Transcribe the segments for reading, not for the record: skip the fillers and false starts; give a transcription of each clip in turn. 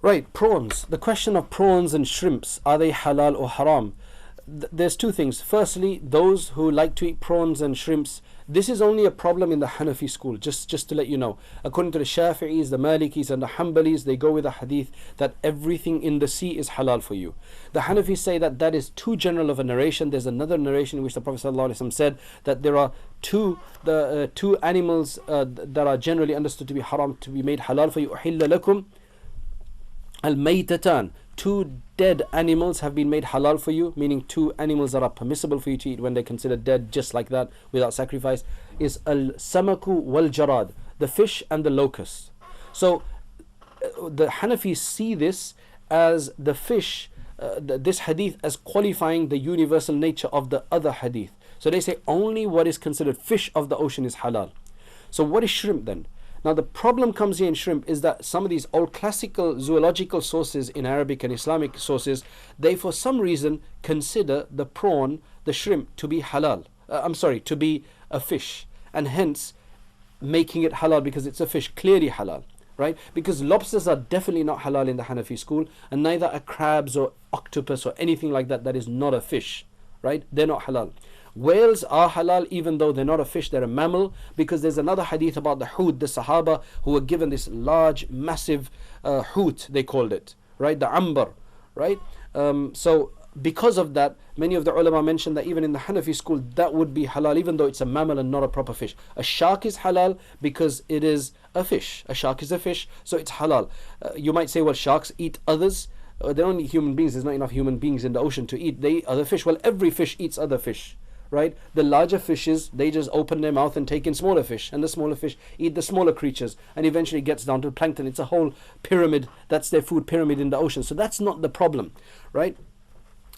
Right, prawns. The question of prawns and shrimps, are they halal or haram? There's two things. Firstly, those who like to eat prawns and shrimps, this is only a problem in the Hanafi school, just to let you know. According to the Shafi'is, the Malikis and the Hanbalis, they go with a hadith that everything in the sea is halal for you. The Hanafis say that that is too general of a narration. There's another narration in which the Prophet ﷺ said that there are two animals that are generally understood to be haram, to be made halal for you. أُحِلَّ لَكُمْ Al-Maytatan, two dead animals have been made halal for you, meaning two animals that are permissible for you to eat when they're considered dead, just like that, without sacrifice, is Al-Samaku wal-Jarad, the fish and the locust. So the Hanafis see this as the fish, this hadith as qualifying the universal nature of the other hadith. So they say only what is considered fish of the ocean is halal. So what is shrimp then? Now the problem comes here in shrimp is that some of these old classical zoological sources in Arabic and Islamic sources, they for some reason consider the prawn, the shrimp, to be halal. To be a fish, and hence making it halal because it's a fish, clearly halal, right? Because lobsters are definitely not halal in the Hanafi school, and neither are crabs or octopus or anything like that that is not a fish, right? They're not halal. Whales are halal even though they're not a fish, they're a mammal, because there's another hadith about the hoot, the Sahaba who were given this large, massive hoot, they called it, right? The ambar, right? So because of that, many of the ulama mentioned that even in the Hanafi school, that would be halal even though it's a mammal and not a proper fish. A shark is halal because it is a fish. A shark is a fish, so it's halal. You might say, well, sharks eat others. They're only human beings. There's not enough human beings in the ocean to eat. They eat other fish. Well, every fish eats other fish. Right? The larger fishes, they just open their mouth and take in smaller fish, and the smaller fish eat the smaller creatures, and eventually gets down to plankton. It's a whole pyramid. That's their food pyramid in the ocean. So that's not the problem, right?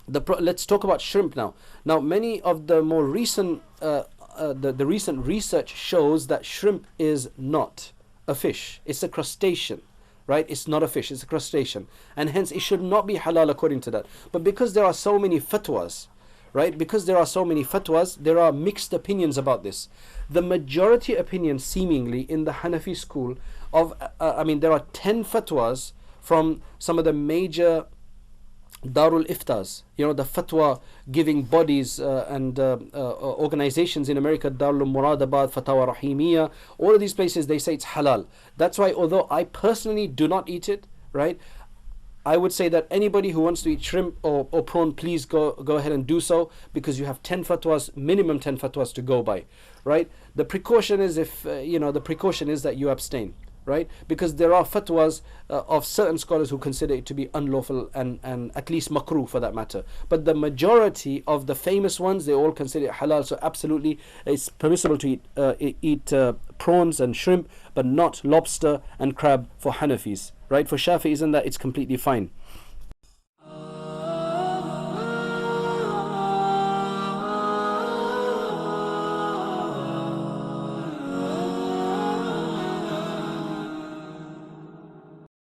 Let's talk about shrimp now. Now, many of the more recent, the recent research shows that shrimp is not a fish. It's a crustacean. Right? It's not a fish, it's a crustacean, and hence it should not be halal according to that. But because there are so many fatwas, right? Because there are so many fatwas, there are mixed opinions about this. The majority opinion, seemingly, in the Hanafi school of, there are 10 fatwas from some of the major Darul Iftas, the fatwa giving bodies and organizations in America, Darul Muradabad, Fatawa Rahimiyya, all of these places, they say it's halal. That's why, although I personally do not eat it, right, I would say that anybody who wants to eat shrimp or prawn, please go ahead and do so, because you have 10 fatwas, minimum 10 fatwas to go by, right? The precaution is that you abstain, right? Because there are fatwas of certain scholars who consider it to be unlawful and at least makruh for that matter. But the majority of the famous ones, they all consider it halal. So absolutely, it's permissible to eat prawns and shrimp, but not lobster and crab for Hanafis. Right? For Shafi'is and that, it's completely fine.